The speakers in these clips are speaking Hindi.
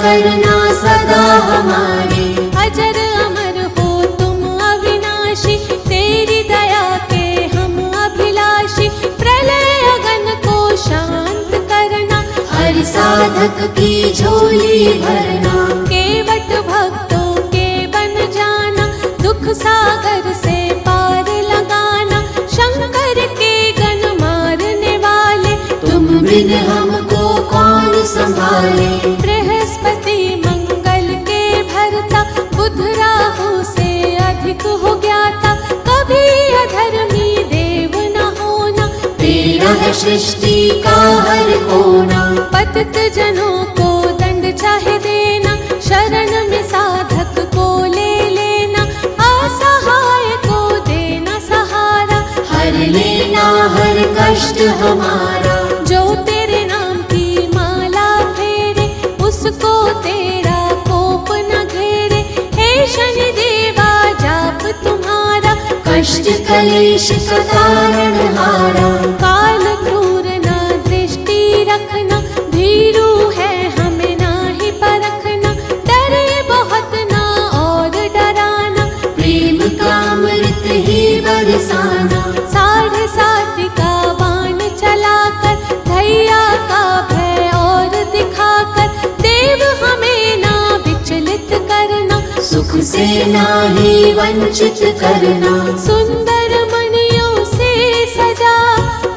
करना सदा हमारे। अजर अमर हो तुम अविनाशी, तेरी दया के हम अभिलाषी। प्रलय अगन को शांत करना, हर साधक की झोली भरना। केवट भक्तों के बन जाना, दुख सागर से पार लगाना। शंकर के गण मारने वाले, तुम बिन हमको कौन संभाले। बृहस्पति मंगल के भरता, बुध राहु से अधिक हो गया था। कभी अधर्मी देव न होना, तेरा है सृष्टि का हर कोना। पतित जनों को दंड चाहे देना, शरण में साधक को ले लेना। असहाय को देना सहारा, हर लेना हर कष्ट हमारा। जो तेरे नाम की माला फेरे, उसको तेरा कोप न घेरे। हे शनि देवा जाप तुम्हारा, कष्ट कलेश का कारण हारा। काल क्रूर ना दृष्टि रखना, भीरू है हमें ना ही परखना। डरे बहुत ना और डराना, प्रेम का अमृत ही बरसाना। 7.5 का बाण चलाकर, धैया का भय और दिखाकर। देव हमें ना विचलित करना, सुख से नाही वंचित करना। सुंदर मणियों से सजा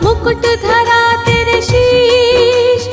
मुकुट धरा तेरे शीश।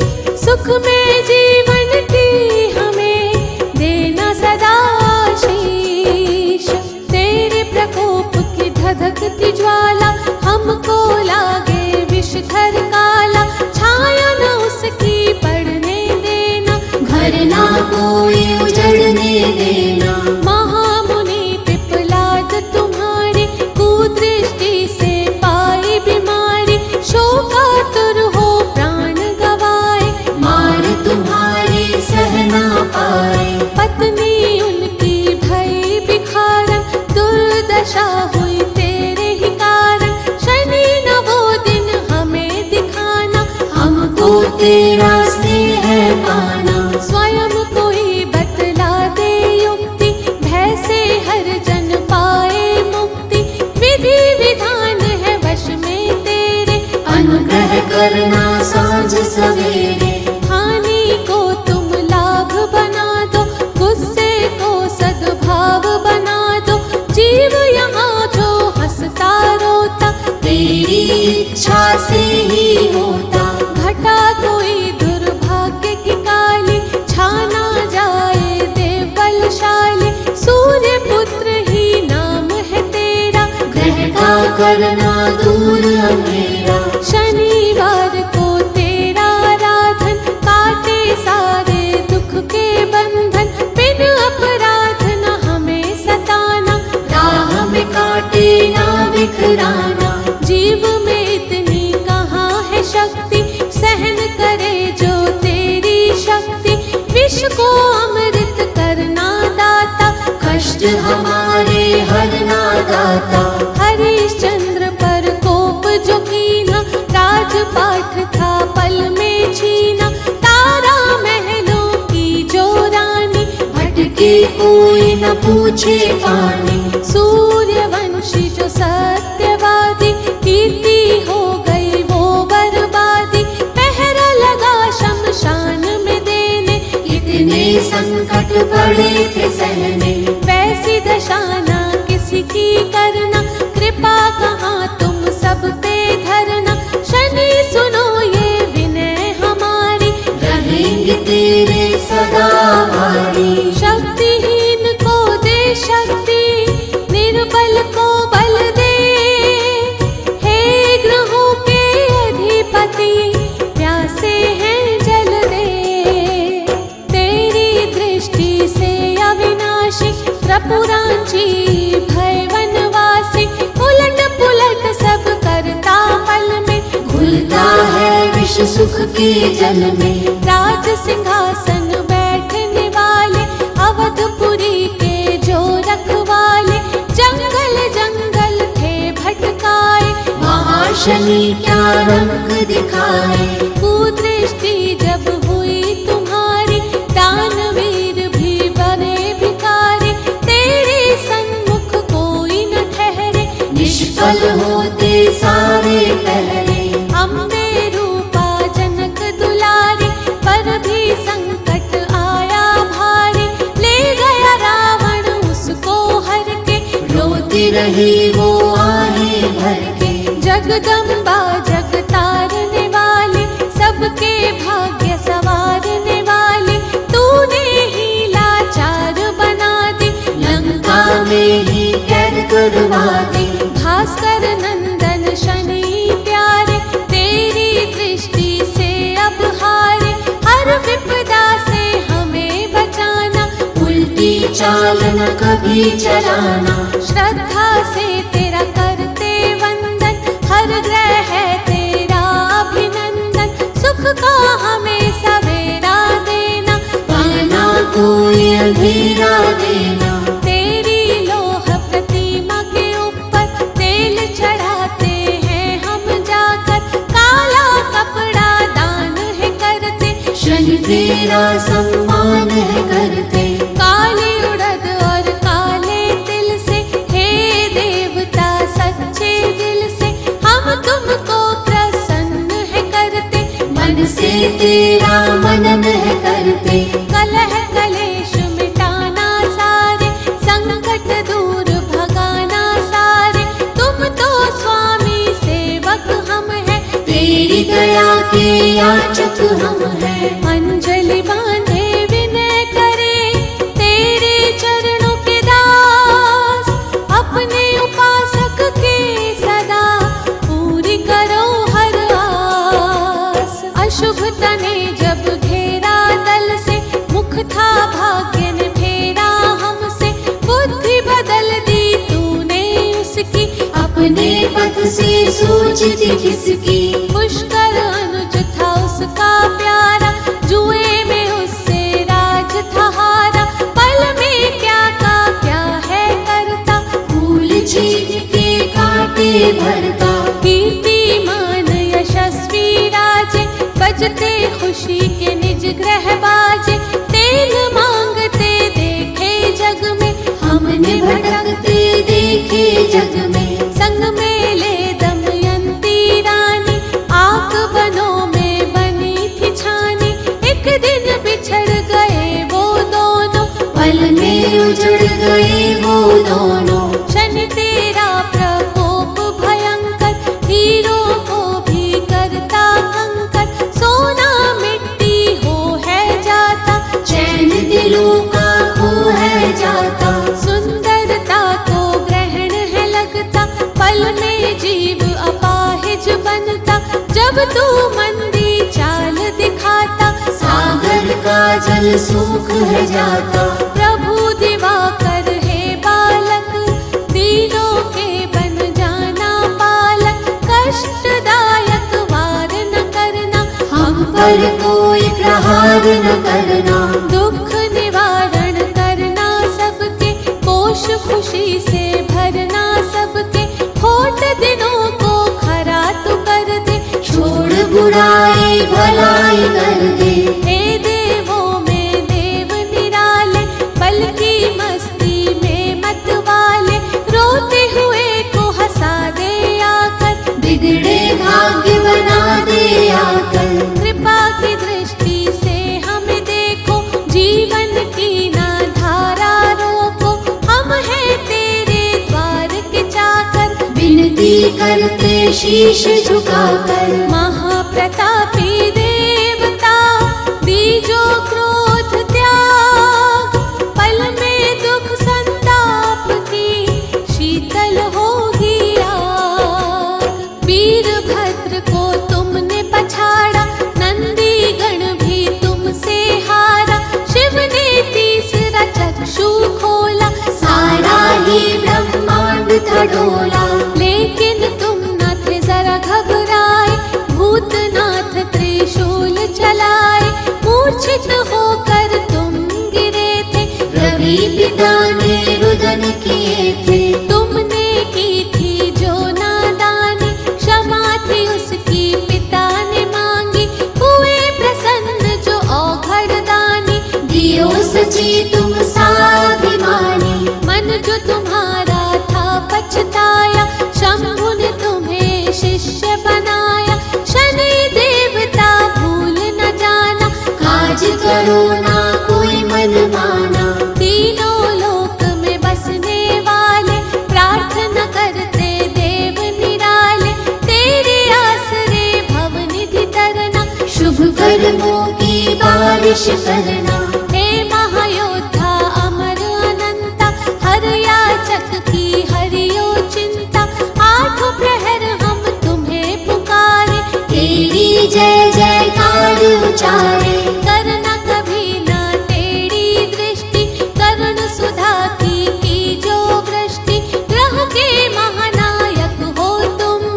सुख में जीवन की हमें देना सदा आशीष। तेरे प्रकोप की धधकती ज्वाला, हमको लागे विषधर काला। छाया न उसकी पड़ने देना, घर ना कोई उजड़ने देना। महामुनि पिपलाद तुम्हारी, कुदृष्टि से पाई बीमारी। शोकातुर हो प्राण गवाए, मार तुम्हारी सह ना पाए। पत्नी उनकी भई बिखारन, दुर्दशा हुई तेरे ही कारण। शनि न वो दिन हमें दिखाना, हमको तेरा स्नेह पाना। स्वयं कोई बतला दे युक्ति, भय से हर जन पाए मुक्ति। विधि विधान है वश में तेरे, अनुग्रह करना सांझ सवेरे। हानि को तुम लाभ बना दो, गुस्से को सद्भाव बना दो। जीव यहाँ जो हंसता रोता, तेरी इच्छा से ही होता। घटा कोई दुर्भाग्य की काली, छाना जाए देव बलशाली। सूर्य पुत्र ही नाम है तेरा, ग्रह का करना दूर अंधेरा। शनिवार को तेरा आराधन, काटे सारे दुख के बंधन। बिन अपराध न हमें सताना, राह में काटे ना बिखराना। जीव में इतनी कहाँ है शक्ति, सहन करे जो तेरी शक्ति। विष को अमृत करना दाता, कष्ट हमारे हरना दाता। हरिश्चंद्र पर कोप जो कीना, राजपाठ था पल में छीना। तारा महलों की जो रानी, भटके कोई न पूछे पानी। सूर्यवंशी जो सत्यवादी, कीर्ति हो गई वो बर्बादी। पहरा लगा शमशान में देने, इतने संकट पड़े थे सहने। वैसी दशा ना किसी की करना, कृपा कहाँ तुम सब पे धरना। शनि सुनो ये विनय हमारी, रहेंगे तेरे सदा भारी। शक्तिहीन को दे शक्ति, निर्बल को बल दे। हे ग्रहों के अधिपति, प्यासे हैं जल दे। तेरी दृष्टि से अविनाशी, त्रिपुरांची भय वनवासी। उलट पुलट सब करता पल में, घुलता है विष सुख के जल में। राज सिंहासन बैठने वाले, अवधपुरी के जो रखवाले। जंगल जंगल थे भटकाए, महाशनि क्या रंग दिखाए। कुदृष्टि जब हुई तुम्हारी, दानवी सफल होते सारे पहरे। अम्बे रूपा जनक दुलारी, पर भी संकट आया भारी। ले गया रावण उसको हर के, रोती रही वो आहें भर के। जगदम्बा जग तारने वाली, सबके भाग्य संवारने वाली। तूने ही लाचार बना दी, लंका में ही कैद करवा दी। भास्कर नंदन शनि प्यारे, तेरी दृष्टि से अब हारे। हर विपदा से हमें बचाना, उल्टी चाल न कभी चलाना। श्रद्धा से तेरा करते वंदन, हर ग्रह है तेरा अभिनंदन। सुख का हमें सवेरा देना, पाना कोई अंधेरा देना। तेरी लोह प्रतिमा के ऊपर तेल चढ़ाते हैं हम जाकर। काला कपड़ा दान है करते, शनि तेरा सम्मान है करते। काली उड़द और काले तिल से, हे देवता सच्चे दिल से हम तुमको प्रसन्न है करते। मन से तेरा मनन है करते। कलह कलेश मिटाना सारे, संकट दूर भगाना सारे। तुम तो स्वामी सेवक हम हैं, तेरी दया के याचक हम हैं। अंजलि बांधे विनय करे, तेरे चरणों के दास। अपने उपासक के सदा पूरी करो हर आस। अशुभ तने जब घेरा दल से, मुख था भाग्य ने फेरा हमसे। बुद्धि बदल दी तूने उसकी, अपने पथ से सोचती किसकी। पुष्कर अनुज था उसका प्यारा, जुए में उससे राज था हारा। पल में क्या का क्या है करता, फूल छीन के कांटे भरता। कीर्तिमान यशस्वी राजे, बजते खुशी के निज ग्रह बाजे। तेल मांगते देखे जग में, हमने भटकते देखे जग में। संग में ले दमयंती रानी, आग बनों में बनी थी छानी। एक दिन बिछड़ गए वो दोनों, पल में उजड़ गए वो दोनों। शनि तेरा प्रकोप भयंकर, हीरों को भी करता कंकर। सोना मिट्टी हो है जाता, चैन दिलों का खो है जाता। सुंदरता को ग्रहण है लगता, पल में जीव अपाहिज बनता। जब तू मंदी चाल दिखाता, सागर का जल सूख है जाता। प्रभु दिवाकर है बालक, दीनों के बन जाना पालक। कष्टदायक वार न करना, हम पर कोई प्रहार न करना। दुख निवारण करना सबके, कोश खुशी से भरना सबके। खोट दिनों को खरा तू कर दे, छोड़ बुराई भलाई कर दे। हे देवों में देव निराले, बल की मस्ती में मत वाले। रोते हुए को हंसा दे आकर, बिगड़े भाग्य बना दे आकर। कृपा की दृष्टि से हमें देखो, जीवन की ना धारा रोको। हम हैं तेरे द्वार के चाकर, विनती करते शीश झुकाकर। महाप्रतापी देवता, दीजो क्रोध त्याग। पल में दुख संताप की शीतल होगी आग। वीरभद्र को तुमने पछाड़ा, नंदी गण भी तुमसे हारा। शिव ने तीसरा चक्षु खोला, सारा ही ब्रह्मांड था डोला। लेकिन तुम न थे जरा घबराए, भूतनाथ त्रिशूल चलाए। मूर्छित होकर तुम गिरे थे, रवि पिता ने रुदन किए थे। तुमने की थी जो नादानी, क्षमा थी उसकी पिता ने मांगी। हुए प्रसन्न जो औघड़ दानी, दियो सची तुम साभिमानी। मन जो तुम्हारा था पछताया, शंभु कर्मों की बारिश करना। हे महायोद्धा अमर अनंता, हर याचक की हरियो चिंता। आठों प्रहर हम तुम्हें पुकारे, तेरी जय जयकार उचारे। करना कभी ना तेरी दृष्टि, करुण सुधा की जो वृष्टि। ग्रह के महानायक हो तुम,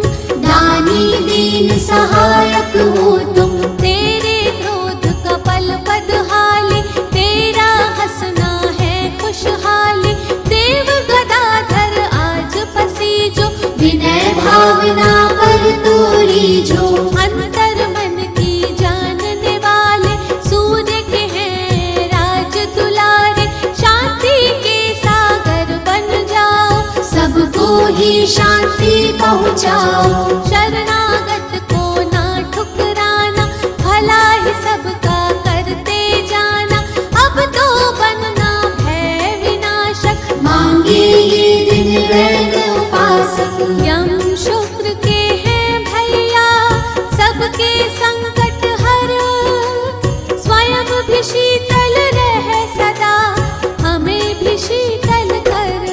दानी दीन सहायक हो तुम। तेरे क्रोध का पल बदहाली, तेरा हंसना है खुशहाली। देव गदाधर आज पसीजो, विनय भावना पर तोरी जो। अंतर मन की जानने वाले, सूर्य के हैं राज दुलारे। शांति के सागर बन जाओ, सबको ही शांति पहुँचाओ। शरणागत को ना ठुकराना, भला ही सबका करते जाना। अब तो बनना भय विनाशक, मांगे ये दिन वैद उपासक। यम शुक्र के हैं भैया, सबके संकट हर। स्वयं भी शीतल रह सदा, हमें भी शीतल कर।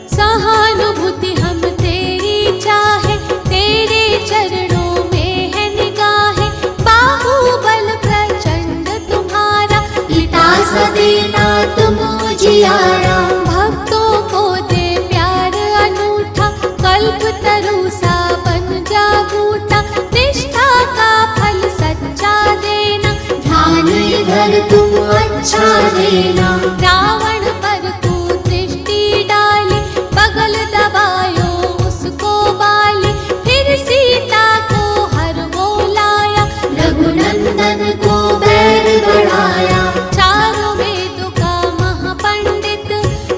सहानुभूति हम तेरी चाहे, तेरे चरणों में है निगाहें। बाहुबल प्रचंड तुम्हारा, पिता सदेना तुम उजियारा। भक्तों को दे प्यार अनूठा, कल्प तरु सा बन जा बूटा। निष्ठा का फल सच्चा देना, ध्यान इधर तुम अच्छा देना। रावण पर तू दृष्टि डाली, बगल दबायो उसको बाली। फिर सीता को हर वो लाया, रघुनंदन को बैर बढ़ाया। चारों वेदों का महापंडित,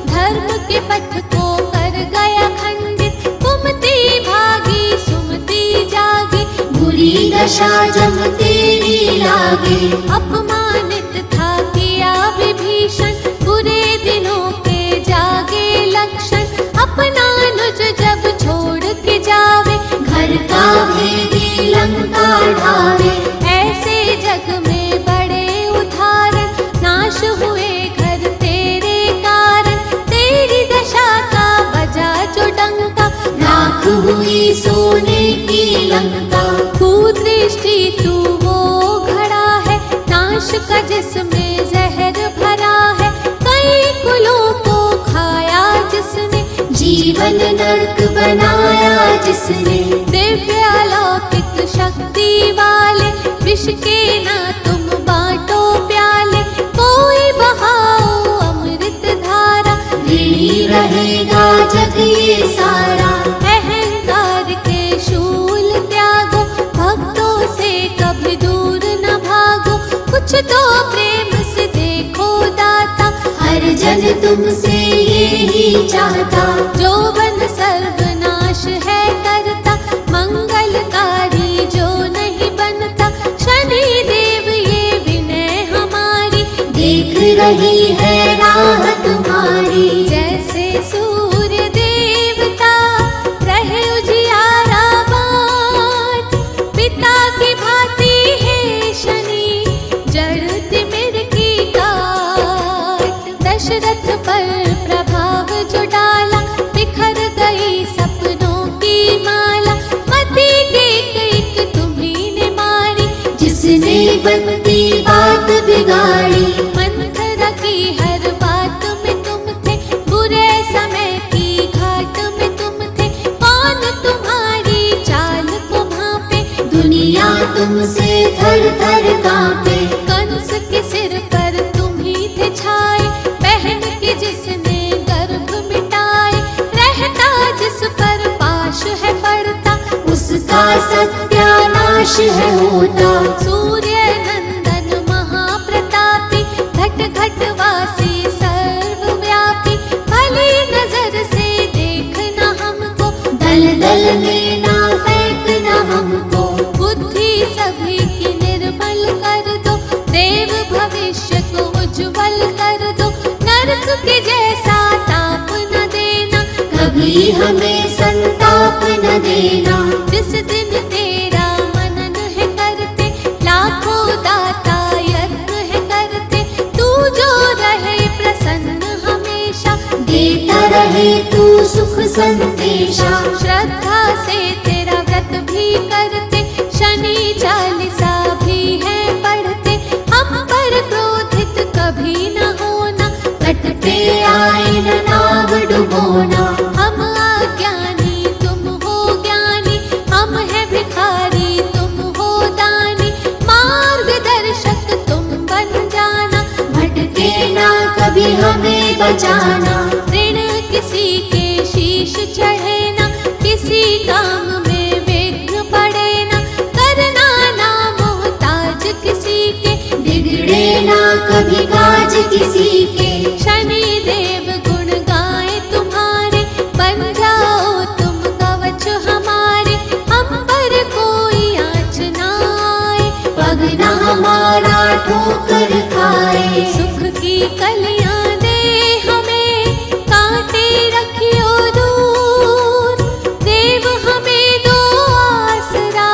धर्म के पथ को कर गया खंडित। कुमति भागी सुमति जागी, बुरी दशा जब तेरी लागे। अपमानित था किया विभीषण, बुरे दिनों के जागे लक्षण। अपना अनुज जब छोड़ के जावे, घर का भेदी लंका ढावे। ऐसे जग में बड़े उदाहरण, नाश हुए घर तेरे कारण। तेरी दशा का बजा जो डंका, राख हुई सोने की लंका। कुदृष्टि तू वो घड़ा है, नाश का जिसमें जहर भरा है। कई कुलों को खाया जिसने, जीवन नरक बनाया जिसने। दिव्य अलौकिक शक्ति वाले, विष के ना तुम बांटो प्याले। कोई बहाओ अमृत धारा, ऋणी रहेगा जग ये सारा। अहंकार के शूल त्यागो, भक्तों से कभी दूर न भागो। कुछ तो प्रेम से देखो दाता, हर जन तुमसे यही चाहता। जो बन सर्वनाश है करता, मंगलकारी जो नहीं बनता। शनि देव ये विनय हमारी, देख रही है राह तुम्हारी। जैसे सूर्य देवता रहे उजियारा बाट। पिता की भांति है शनि, जड़ तिमिर की काट। दशरथ पर प्रभाव जो डाला, बिखर गई सपनों की माला। मति की एक तुम्ही ने मारी, जिसने बनती बात बिगाड़ी। मंथरा की हर बात में तुम थे, बुरे समय की घाट में तुम थे। कौन तुम्हारी चाल को भांपे, दुनिया तुमसे थर थर कांपे। कंस के सिर पर तुम ही थे छाए, बहन के जिसने गर्भ मिटाए। रहता जिस पर पाश है पड़ता, उसका सत्यानाश है होता। सूर्य नंदन महाप्रतापी, घट घट वासी सर्वव्यापी। भली नजर से देखना हमको, दल दल में ना फेंकना हमको। बुद्धि सभी की निर्मल कर दो, देव भविष्य को उज्जवल कर दो। नरक के जैसा ताप न देना, कभी हमें संताप न देना। जिस दिन तेरा मनन है करते, लाखों संदेशा। श्रद्धा से तेरा व्रत भी करते, शनि चालीसा भी है पढ़ते। हम पर क्रोधित कभी न होना, तट पे आए न नाव डुबोना। हम अज्ञानी तुम हो ज्ञानी, हम है भिखारी तुम हो दानी। मार्गदर्शक तुम बन जाना, भटके ना कभी हमें बचाना। ऋण किसी के शीश चढ़े ना, किसी काम में विघ्न पड़े ना। करना ना मोहताज किसी के, बिगड़े ना कभी काज किसी के। शनि देव गुण गाए तुम्हारे, बन जाओ तुम कवच हमारे। हम पर कोई आँच ना आए, पग न हमारा ठोकर खाए। सुख की कलियां दे हमें, कांटे रखियो दूर। देव हमें दो आसरा,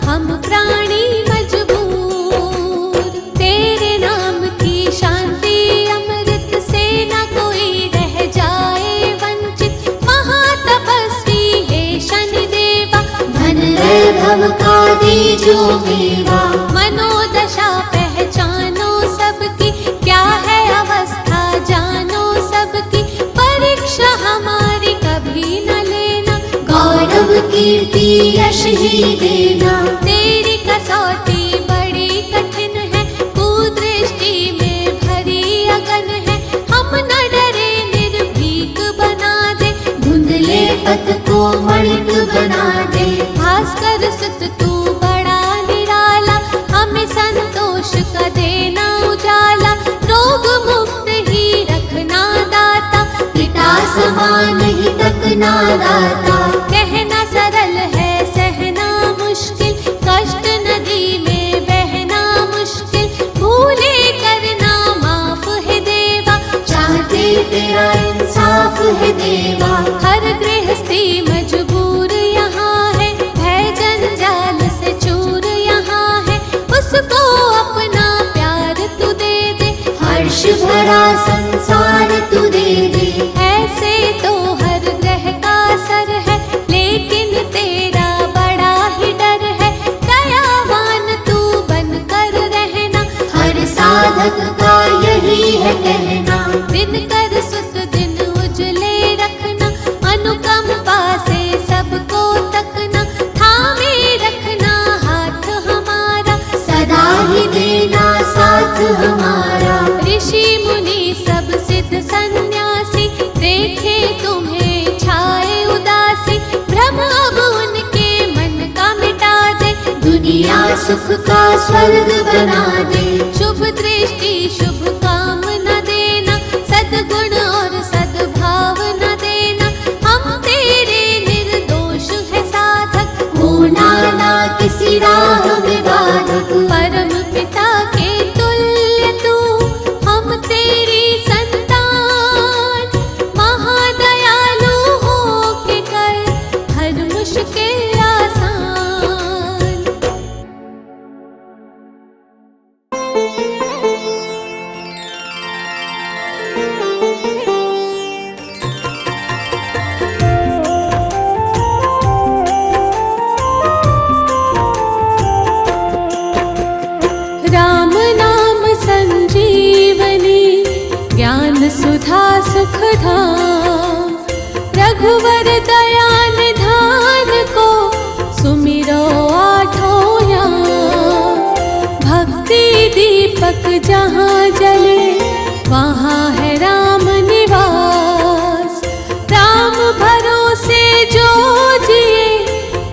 हम प्राणी मजबूर। तेरे नाम की शांति अमृत से न कोई रह जाए वंचित। महातपस्वी है शनि देवा, धन वैभव का दीजो मेवा। मनोदशा पहचानो सबकी, क्या है अवस्था जानो सबकी। परीक्षा हमारी कभी न लेना, गौरव कीर्ति यश ही देना। तेरी कसौटी बड़ी कठिन है, कुदृष्टि में भरी अगन है। हम न डरे निर्भीक बना दे, धुंधले पथ को मणिक बना दे। भास्कर सुत तू बड़ा निराला, हमें संतोष का देना उजाला। रोग मुक्त ही रखना दाता, पिता समान ही तकना दाता। कहना सरल है सहना मुश्किल, कष्ट नदी में बहना मुश्किल। भूले करना माफ है देवा, चाहते तेरा इंसाफ है देवा। हर गृहस्थी मजबूर यहाँ है, भय जंजाल से चूर यहाँ है। उसको अपना प्यार तू दे दे, हर्ष भरा संसार तू दे दे। ऐसे तो हर ग्रह का असर है, लेकिन तेरा बड़ा ही डर है। दयावान तू बन कर रहना, हर साधक का यही है कहना। दिन कर सुत दिन उजले रखना, अनुकंपा से सबको तकना। थामे रखना हाथ हमारा, सदा ही देना साथ हमारा। ऋषि मुनि सब सिद्ध सन्यासी, देखे तुम्हें छाए उदासी। भ्रम अब उनके मन का मिटा दे, दुनिया सुख का स्वर्ग बना दे। शुभ दृष्टि शुभ काम न देना, सद्गुण और सद्भाव न देना। हम तेरे निर्दोष है साधक, होना ना किसी राह में बाधक। परम पिता के तुल्य तू, हम तेरी संतान। महादयालु हो के कर हर मुश्किल आसान। राम नाम संजीवनी, ज्ञान सुधा सुख धाम। रघुवर दया निधान को, सुमिरो आठों याम। भक्ति दीपक जहाँ जले, वहाँ है राम निवास। राम भरोसे जो जिए,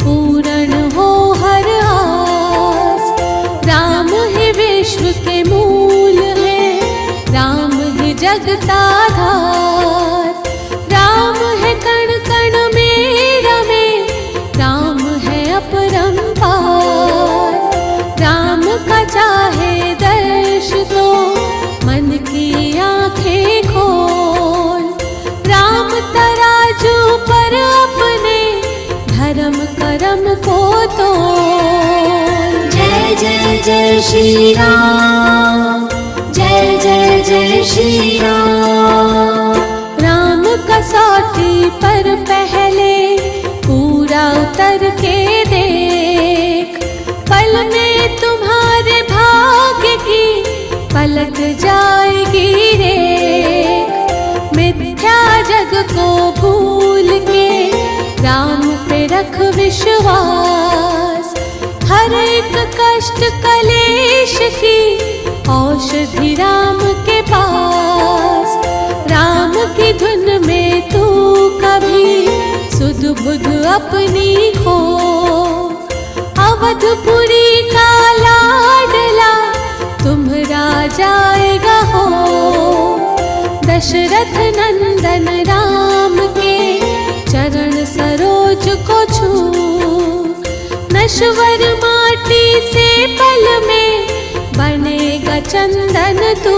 पूर्ण हो हर आस। राम ही विश्व के मूल है, राम ही जगताधार। राम है कण कण में रमे, राम है अपरंपार। राम का चाहे दर्श तो, मन की आंखें खोल। राम तराजू पर अपने, धर्म करम को तोल। जय जय जय श्री राम, जय जय जय श्री राम। राम का कसौटी पर पहले पूरा उतर के देख, पल में तुम्हारे भाग्य की पलट जाएगी रेख। मिथ्या जग को भूल के राम पे रख विश्वास, हर एक कष्ट कलेश की औषधि राम के पास। राम की धुन में तू कभी सुध बुध अपनी हो, अवधपुरी का लाडला तुम्हारा जाएगा हो। दशरथ नंदन राम के चरण सरोज को छू, नश्वर माटी से पल में बनेगा चंदन तू।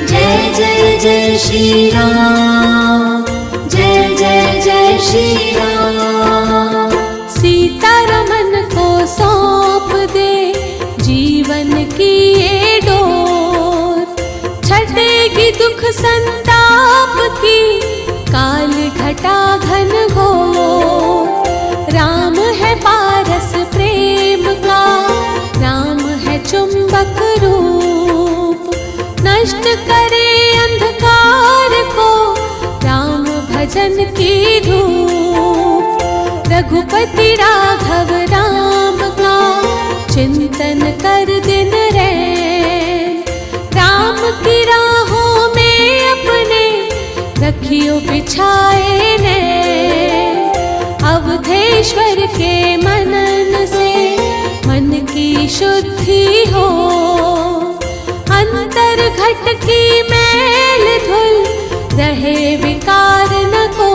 जय जय जय श्री राम, जय जय जय श्री राम। सीता रमन को सौंप दे जीवन की ये डोर, छटेगी दुख संताप की काल घटा घन घोर। राम है पारस प्रेम का, राम है चुंबक रूप, नष्ट करे अंधकार को राम भजन की धूप। रघुपति राघव राम का चिंतन कर दिन रैन, राम की राहों में अपने रखियो बिछाए नैन। अवधेश्वर के मनन से मन की शुद्धि हो, अंतर घट की मैल धुल रहे विकार न को।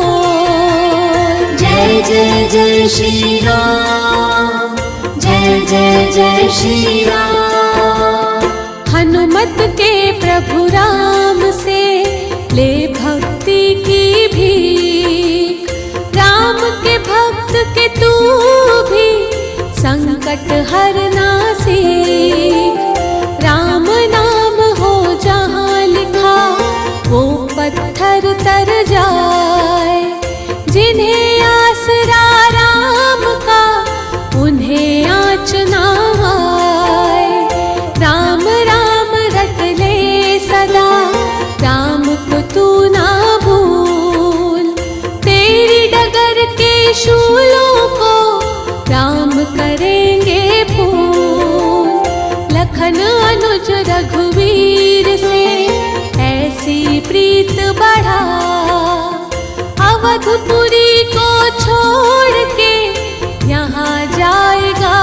जय जय जय श्री राम, जय जय जय श्री राम। हनुमत के प्रभु राम से ले भक्ति की भीख, राम के भक्त के तू भी संकट हरना सीख। राम नाम हो जहाँ लिखा वो पत्थर तर जाए, जिन्हें आसरा राम का उन्हें आँच ना आए। राम राम रट ले सदा, राम को तू ना भूल, तेरी डगर के शूलों को राम करेंगे फूल। लखन अनुज रघुवीर से ऐसी प्रीत बढ़ा, अवधपुरी को छोड़ के यहाँ जाएगा।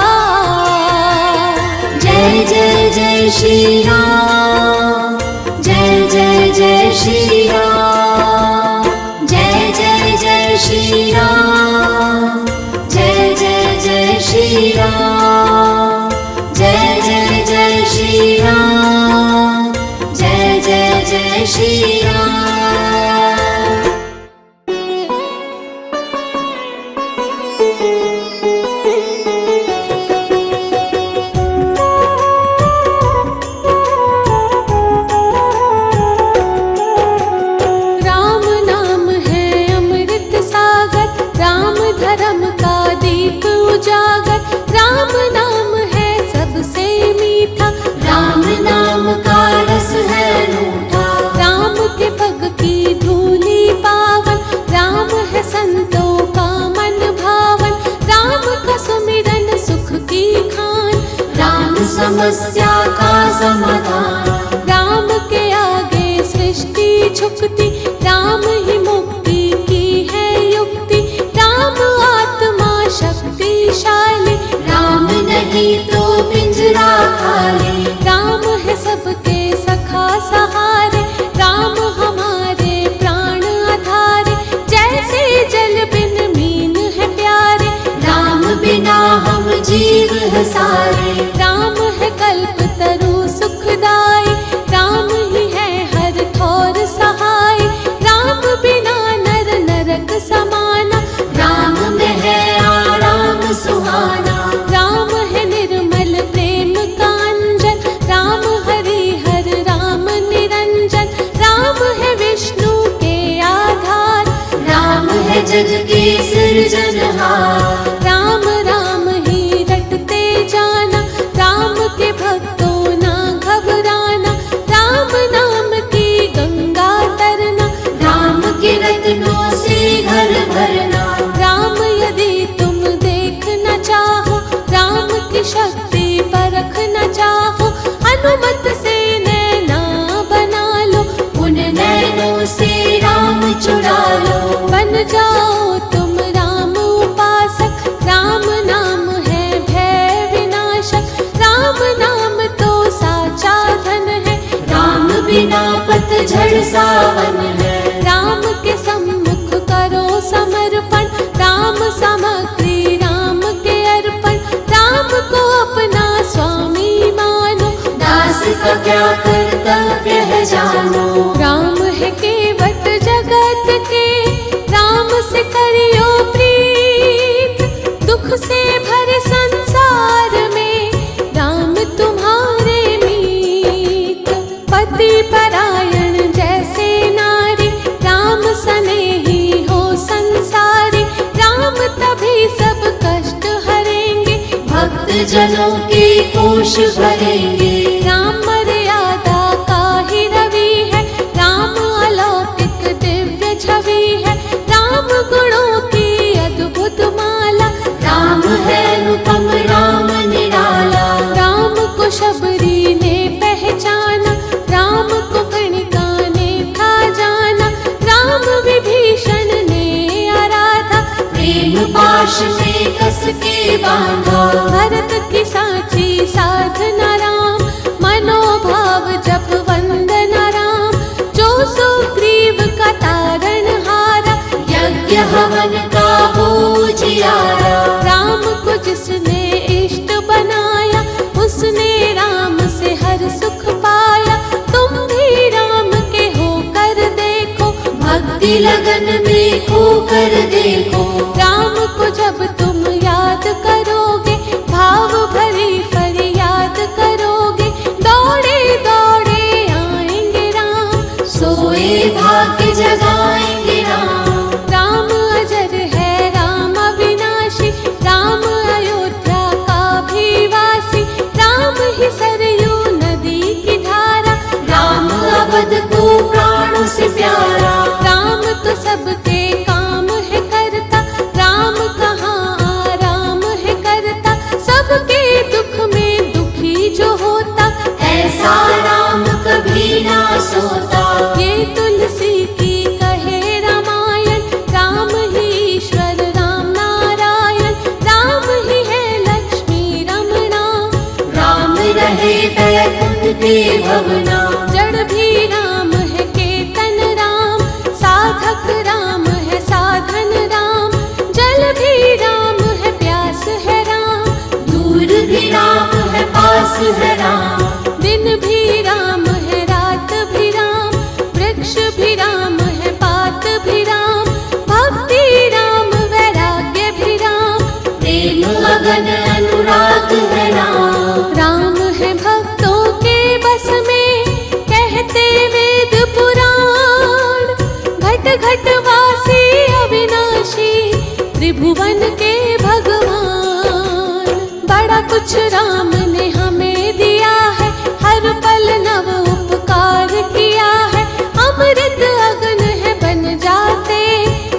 जय जय जय श्री राम, जय जय जय श्री राम। जय जय जय श्री राम, जय जय जय श्री राम। जय जय जय श्री राम, जय जय जय श्री राम। राम नाम है अमृत सागर, राम धर्म का दीप उजागर। राम नाम है सबसे मीठा, राम नाम का रस है मीठा। राम के पग की धूली पावन, राम है संतों का मन भावन। राम का सुमिरन सुख की खान, राम समस्या का समाधान। राम के आगे सृष्टि झुकती, राम ही मुक्ति की है युक्ति। राम आत्मा शक्तिशाली, राम नहीं तो पिंजरा खाली। राम है सबके सखा सहारे, राम हमारे प्राण आधारे। जैसे जल बिन मीन है प्यारे, राम बिना हम जीव है सारे। राम है कल्प तरु सुखदाई, राम ही है हर ठौर सहाय। राम बिना नर नरक समाना, राम में है आराम सुहाना। राम है निर्मल प्रेम का अंजन, राम हरि हर राम निरंजन। राम है विष्णु के जग के सृजनहार। राम राम ही रटते जाना, राम के भक्तों ना घबराना, राम नाम की गंगा तरना, राम के रत्नों से घर भरना। राम यदि तुम देखना चाहो, राम की शक्ति परखना चाहो, अनुमत से नैना बना लो, उन नैनों से राम चुरा लो। बन जाओ तुम राम उपासक, राम नाम है भय विनाशक, राम नाम तो साचा धन है, राम बिना पतझड़ सावन है। राम के सम्मुख करो समर्पण, राम सामग्री राम के अर्पण, राम को अपना स्वामी मानो, दास का क्या कर्तव्य है जानो। राम है केवट जगत के, राम से करियो प्रीत, दुख से भरे संसार में राम तुम्हारे मीत। पति परायण जैसे नारी, राम स्नेही हो संसारी, राम तभी सब कष्ट हरेंगे, भक्त जनों के कोश भरेंगे। राम मर्यादा का ही रवि है, राम अलौकिक दिव्य छवि है, राम गुणों की अद्भुत माला, राम है अनुपम राम निराला। राम को शबरी ने पहचाना, राम को कणिका ने था जाना, राम विभीषण ने आराधा, प्रेम पाश में कस के बांधा। भरत की साची साधना राम, मनोभाव जप वंदना राम, जो सुग्रीव का तारण हारा, यज्ञ हवन का बोझियारा। राम को जिसने इष्ट बनाया, उसने राम से हर सुख पाया, तुम भी राम के होकर देखो, भक्ति लगन में खोकर देखो। राम को जब तुम याद करोगे, भाव भरी फरियाद करोगे, दौड़े दौड़े आएंगे राम, सोए भाग्य जगाएंगे राम। राम अजर है राम अविनाशी, राम अयोध्या का भी वासी, राम ही सरयू नदी की धारा, राम अवध को प्राणों से प्यारा। राम तो सबके काम है करता, राम कहाँ आराम है करता, सबके दुख में दुखी जो होता, ऐसा राम कभी ना सोता। ये तुलसी की कहे रामायण, राम ही ईश्वर राम नारायण, राम ही है लक्ष्मी रमणा, राम रहे बैकुंठ के भवना। जड़ भी राम है केतन राम, साधक राम है साधन राम, जल भी राम है प्यास है राम, दूर भी राम है पास है राम। दिन भी राम है रात भी राम, वृक्ष भी राम है पात भी राम, भक्ति राम वैराग्य भी राम, प्रेम लगन अनुराग है राम। राम है भक्तों के बस में, कहते वेद पुराण, घट घट वासी अविनाशी, त्रिभुवन के भगवान। बड़ा कुछ राम ने हमें दिया है, हर पल नव उपकार किया है, अमृत अग्न है बन जाते,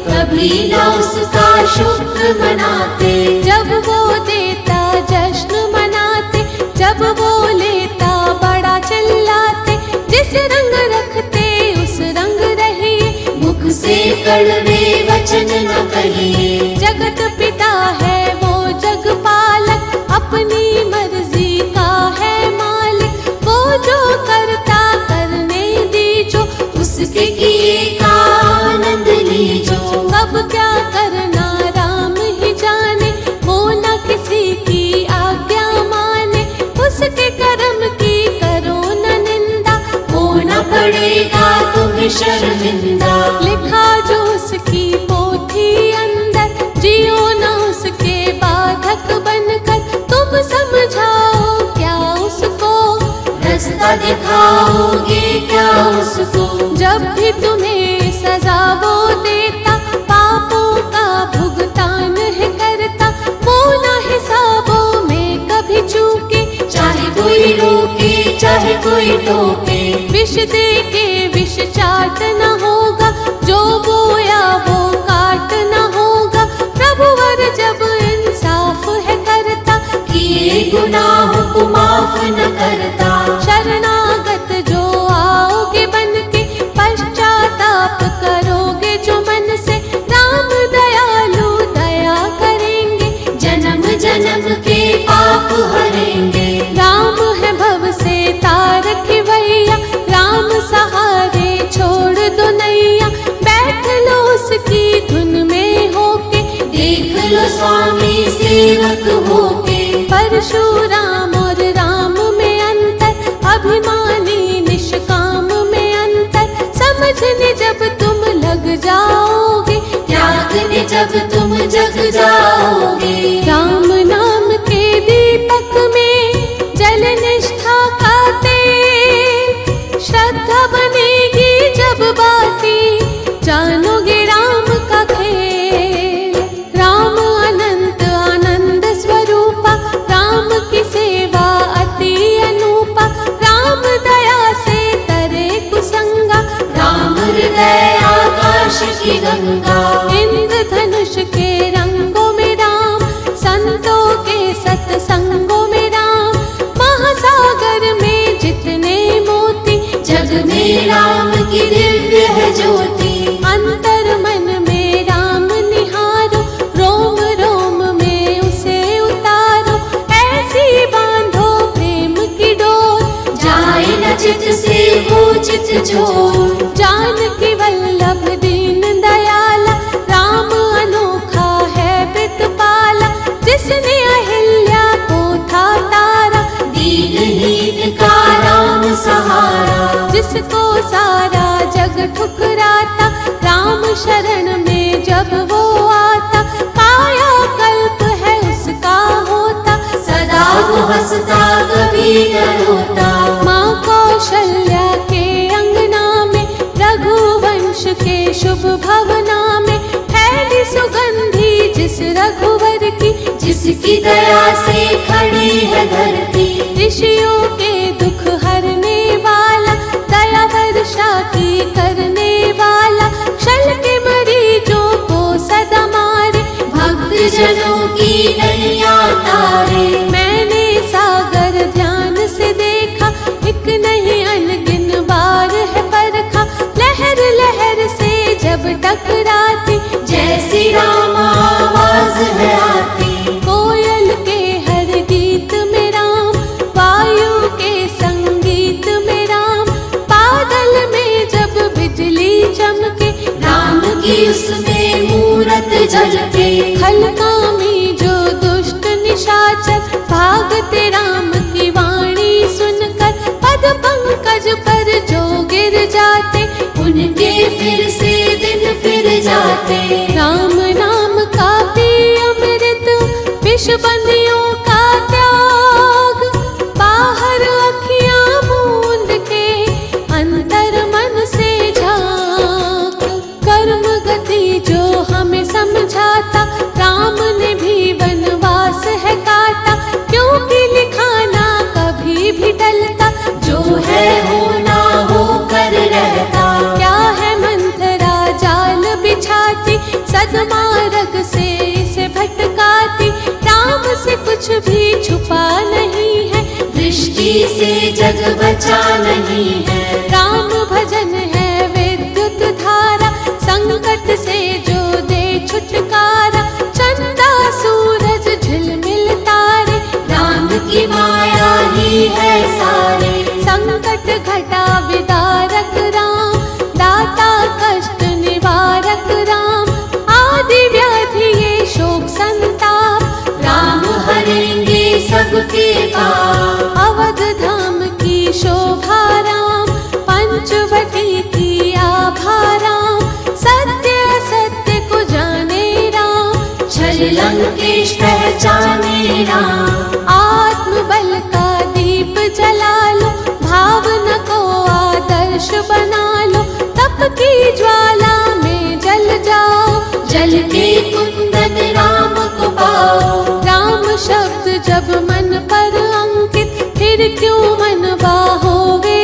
कभी ना उसका शुक्र मनाते। जब वो देता जश्न मनाते, जब वो लेता बड़ा चिल्लाते, जिस रंग रखते उस रंग रहिए, मुख से कड़वे वचन न कहिए। जगत पिता है वो जग पालक, अपनी मर्जी का है मालिक, वो जो करता करने दीजो, उसके किए का आनंद लीजो। कब क्या करना राम ही जाने, वो न किसी की आज्ञा माने, उसके कर्म की करो न निंदा, होना पड़ेगा तुम्हें शर्मिंदा। लिखा जो उसकी पोथी अंदर, जियो न उसके बाधक बनकर, तुम समझाओ क्या उसको, रास्ता दिखाओगे क्या उसको। जब भी तुम्हें सजा वो देता, पापों का टोके। विष दे के विष चाट न होगा, जो बोया वो काट न होगा। प्रभुवर जब इंसाफ है करता, किए गुनाहों को माफ न करता। शरणागत जो आओगे बन के, पश्चाताप करोगे जो मन से, राम दयालु दया करेंगे, जन्म जन्म के पाप हरेंगे। राम है भव से तार खिवैया, राम सहारे छोड़ दो नैया। बैठ लो उसकी धुन में होके, देख लो स्वामी सेवक होके। परशुराम और राम में अंतर, अभिमानी निष्काम में अंतर। समझने जब तुम लग जाओगे, त्यागने जब तुम जग जाओगे। राम नाम के दीपक में जल निष्ठा का तेल, श्रद्धा बनेगी जब बाती, जानोगे राम का खेल। राम अनंत आनंद स्वरूपा, राम की सेवा अति अनूपा। राम दया से तरे कुसंगा, राम हृदय आकाश की गंगा। इंद्रधनुष के रंगों में राम, संतों के सत्संगों में राम। महासागर में जितने मोती, जग में राम की दिव्य है ज्योति। अंतर मन में राम निहारो, रोम रोम में उसे उतारो। ऐसी बांधो प्रेम की डोर, जाए न चित से वो चित छोड़। जानकी वल्लभ दीन दयाला, राम अनोखा है प्रीतपाला। जिसने अहिल्या को था तारा, दीनहीन का राम सहारा। जिसको सारा जग ठुकराता, राम शरण में जब वो आता। काया कल्प है उसका होता, सदा वो हंसता कभी न रोता। माँ कौशल्या के अंगना में, रघुवंश के शुभ भवना में। फैली सुगंधी जिस रघुवर की, जिसकी दया से खड़ी है धरती। ऋषियों के दुख हरने वाला, दया वर्षा की करने वाला। क्षल के मरीजों को सदा मारे, भक्त जनों की नैया तारे। मैंने सागर ध्यान से देखा, एक नहीं अनगिन बार है परखा। लहर लहर से जब टकराती, जैसी राम आवाज है आती। कोयल के हर गीत में राम, वायु के संगीत में राम। बादल में जब बिजली चमके, राम की उसमें मूरत झलके। खलकामी जो दुष्ट निशाचर, भागते राम की वाणी सुनकर। पद पंकज पर जो गिर जाते, उनके फिर से दिन फिर जाते। राम नाम का पी अमृत, विष बंदियों का त्याग। बाहर अखियां मूंद के, अंतर मन से झांक। कर्म गति जो हमें समझाता, राम ने भी वनवास है काटा। क्योंकि लिखाना कभी भी टलता, जो है होना होकर रहता। क्या है मंथरा जाल बिछाती, सदमार्ग से इसे भटकाती। राम से कुछ भी छुपा नहीं है, दृष्टि से जग बचा नहीं है। राम भजन है विद्युत धारा, संकट से जो दे छुटकारा। चंदा सूरज झिलमिल तारे, राम की माया ही है सारे। संकट घटा विदारक राम, दाता कष्ट निवारक राम। आदि व्याधि ये शोक संताप, राम हरेंगे सबके पाप। अवध धाम की शोभा राम, पंचवटी की आभा राम। सत्य असत्य को जाने राम, छल लंकेश पहचाने राम। आत्मबल का दीप जला लो, भावना को आदर्श बना लो। तप की ज्वाला में जल जाओ, जल के कुंदन राम को पाओ। राम शब्द जब मन पर अंकित, फिर क्यों मन बाहोवे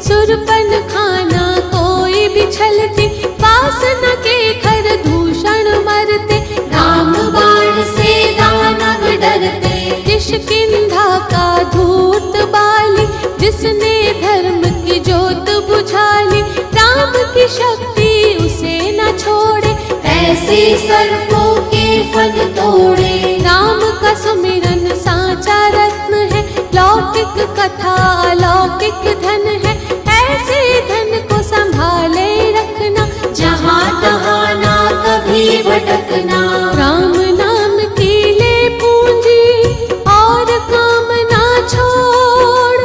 सुरपन खाना कोई बिछलती, वासना के घर दूषण मरते, राम बाण से दानव डरते, किष्किंधा का धूर्त बाली, जिसने धर्म की जोत बुझाली, राम की शक्ति उसे न छोड़े, ऐसे सर्पों के फन तोड़े। राम का सुमिरन साचा रत्न है, लौकिक कथा अलौकिक धन है, ऐसे धन को संभाले रखना, जहाँ तहाँ ना कभी भटकना। राम नाम की ले पूंजी और काम ना छोड़,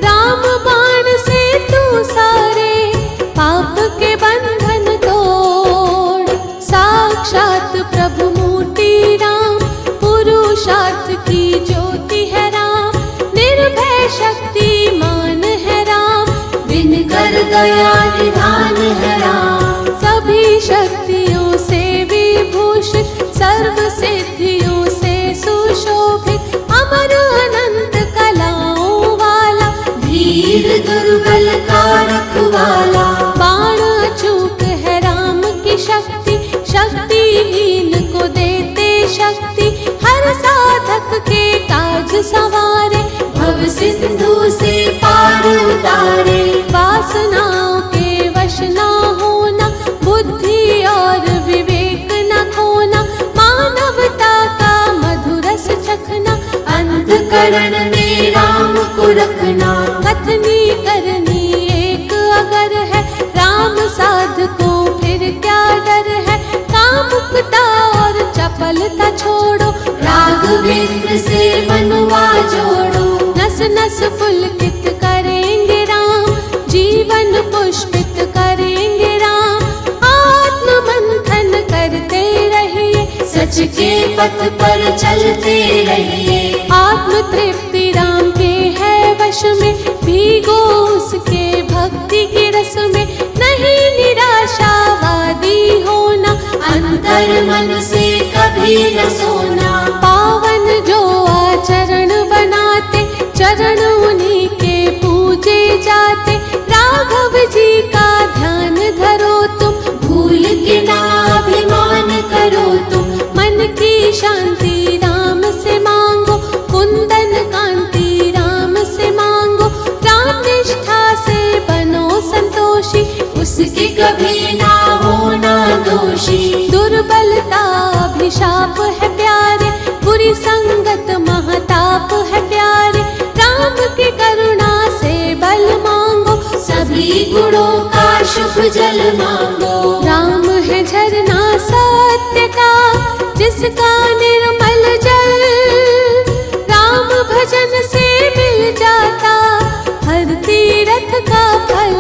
राम बाण से तू सारे पाप के बंधन तोड़। साक्षात प्रभु मूर्ति राम, पुरुषार्थ की ज्योति है राम, निर्भय शक्तिमान है राम, दिन कर गया निधान है राम। सभी शक्तियों से विभूषित, सर्व सिद्धियों से सुशोभित, अमर अनंत कलाओं वाला, धीर दुर्बल का रखवाला। बाण अचूक है राम की शक्ति, शक्तिहीन को देते शक्ति, हर साधक के काज संवारे, भव सिंधु से पार उतारे। वासनाओं के वश ना होना, बुद्धि और विवेक न खोना, मानवता का मधुरस चखना, अंधकरण में राम को रखना। कथनी करनी एक अगर है, राम साधकों फिर क्या डर है, कामुकता और चपलता छोड़ो, राघवेंद्र से मनवा जोड़ो। नस नस पुलकित करेंगे राम, जीवन पुष्पित करेंगे राम, आत्म मंथन करते रहिए, सच के पथ पर चलते रहिए। आत्म तृप्ति राम के है वश में, भीगो उसके भक्ति के रस में, नहीं निराशावादी होना, अंतर मन से कभी न सोना। पावन जो आचरण बनाते, चरण उन्हीं के पूजे जाते, राघव जी का ध्यान धरो तुम, भूल के ना अभिमान करो तुम। मन की शांति राम से मांगो, कुंदन कांति राम से मांगो, राम निष्ठा से बनो संतोषी, उसके कभी ना होना दोषी। दुर्बलता अभिशाप है प्यारे, बुरी संगत महताप है प्यारे, राम की करुणा से बल मांगो, सभी गुणों का शुभ जल मांगो। राम है झरना सत्य का, जिसका निर्मल जल, राम भजन से मिल जाता हर तीरथ का फल।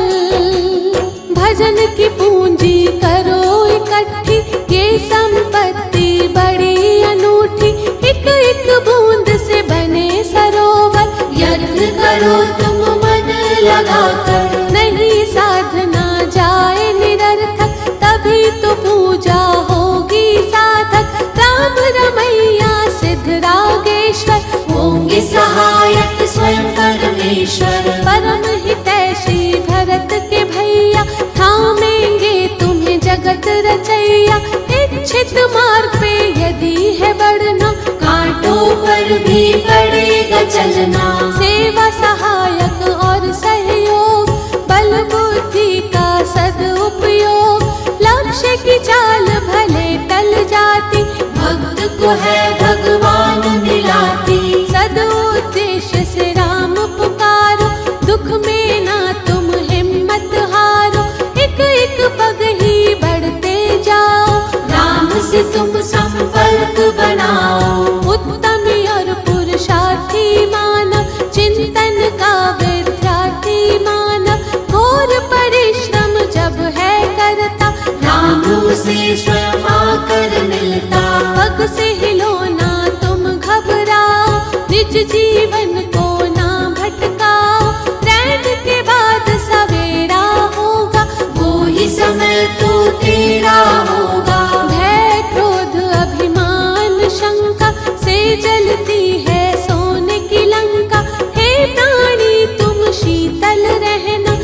भजन की पूंजी करो इकट्ठी, ये संपत्ति बड़ी अनूठी, एक एक बूंद से बने सरोवर, यज्ञ करो तुम मन लगाकर। नहीं साधना जाए निरर्थक, तभी तो पूजा होगी साधक, राम रमैया सिद्ध रागेश्वर, होंगे सहायक स्वयं परमेश्वर। परम हितैषी भरत के भैया, थामेंगे तुम्हें जगत रचैया, इच्छित मार्ग पे यदि है बढ़ना, कांटों पर भी पड़ेगा चलना। सेवा सहायक और सहयोग, बल बुद्धि का सदुपयोग, लक्ष्य की चाल भले टल जाती, भक्त को है भगवान मिलाती। सदुद्देश्य से राम पुकारो, दुख में ना तुम हिम्मत हारो, एक एक पग ही बढ़ते जाओ, राम से तुम संपर्क बनाओ। उत्तमी और पुरुषार्थी मानव, चिंतन का विद्यार्थी मानव, घोर परिश्रम जब है करता, राम उसे स्वयं आकर मिलता। पग से हिलो ना तुम घबराओ, निज जीवन को ना भटकाओ, रैन के बाद सवेरा होगा, वो ही समय तो तेरा होगा। भय क्रोध अभिमान शंका से जलती है सोने की लंका, हे प्राणी तुम शीतल रहना,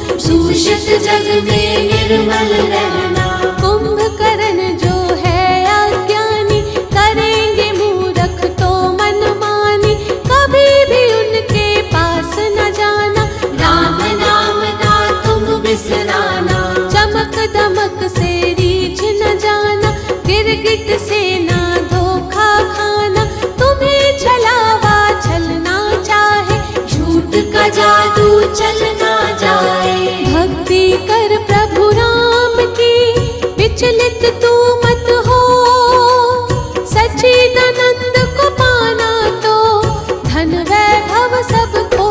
दूषित जग में निर्मल रहना। कुंभकर्ण जो है अज्ञानी, करेंगे मूर्ख तो मनमानी, कभी भी उनके पास न जाना। राम नाम ना तुम बिसराना। चमक दमक से रीछ न जाना, गिरगिट से ना धोखा खाना। तुम्हें छलावा छलना चाहे, झूठ का जादू चलना जाए। भक्ति कर प्रभु राम की, विचलित तू मत हो। सच्चिदानंद को पाना तो धन वैभव सबको।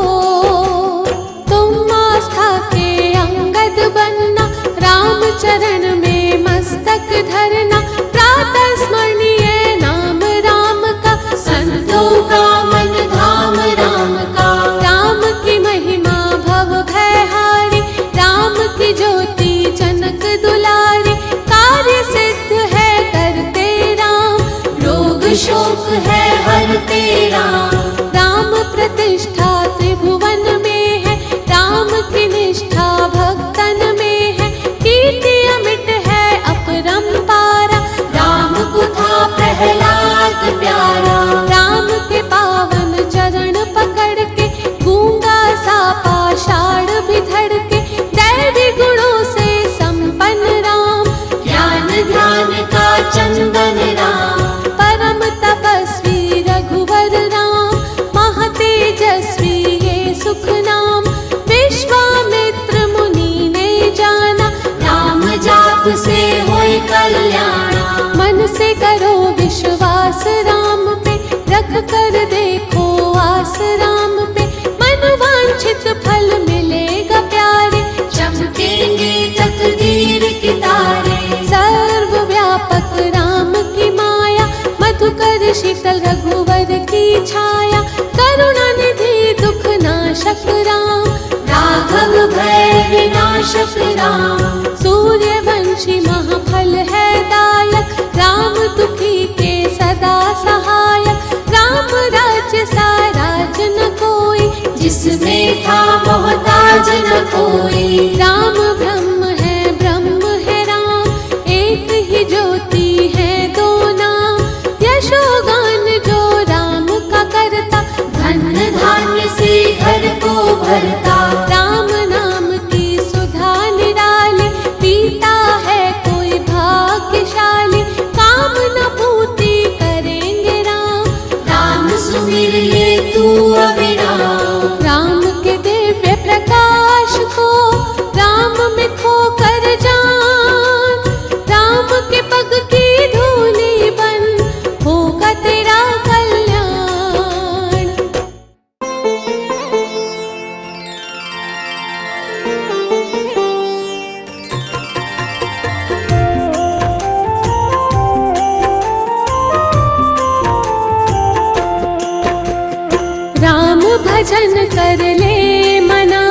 तुम आस्था के अंगद बनना, राम चरण में मस्तक धरना। प्रातः स्मरणीय नाम राम का, संतों का मन धाम राम का। राम की महिमा भव भयहारी, राम की ज्योति जनक दुलारी। कार्य सिद्ध है करते राम, रोग शोक है हरते राम। राम प्रतिष्ठा त्रिभुवन में है, राम की निष्ठा भक्तन में है। कीर्ति अमिट है अपरंपारा, राम को था प्रहलाद प्यारा। राम के पावन चरण पकड़ के, गूंगा सा पाषाण भी धड़के। दैवी गुणों से संपन्न राम, ज्ञान ध्यान का चंदन राम। परम तपस्वी रघुवर राम, महातेजस्वी ये सुख नाम। विश्वामित्र मुनि ने जाना, राम जाप से होए कल्याण। मन से करो विश्वास राम पे, रख कर देखो आस राम पे। मनोवांछित फल मिलेगा प्यारे, चमकेंगे तकदीर के तारे। सर्वव्यापक राम की माया, मधुकर शीतल रघुवर की छाया। करुणा निधि दुख नाशक राम, राघव भय विनाशक राम। सूर्यवंशी महाफल है दायक, राम दुखी के सदा सहायक। राम राज्य सा राज न कोई, जिसमें था मोहताज न कोई। राम ब्रह्म है राम, एक ही ज्योति है दो नाम। यशोगान जो राम का करता, धन धान्य से घर को भरता। राम नाम की सुधा निराली, पीता है कोई भाग्यशाली। कामना पूर्ति करेंगे राम, राम सुमिर ये तू अविराम। राम के दिव्य प्रकाश को राम में खो कर जान। राम के पग की धूली बन, होगा तेरा कल्याण। राम भजन कर ले मना,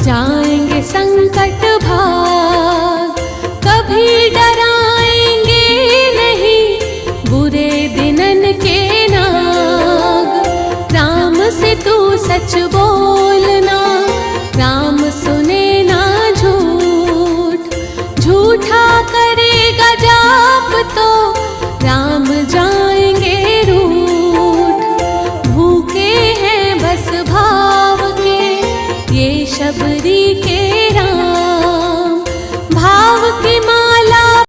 जाएंगे संकट भाग। कभी डराएंगे नहीं बुरे दिनन के नाग। राम से तू सच बोल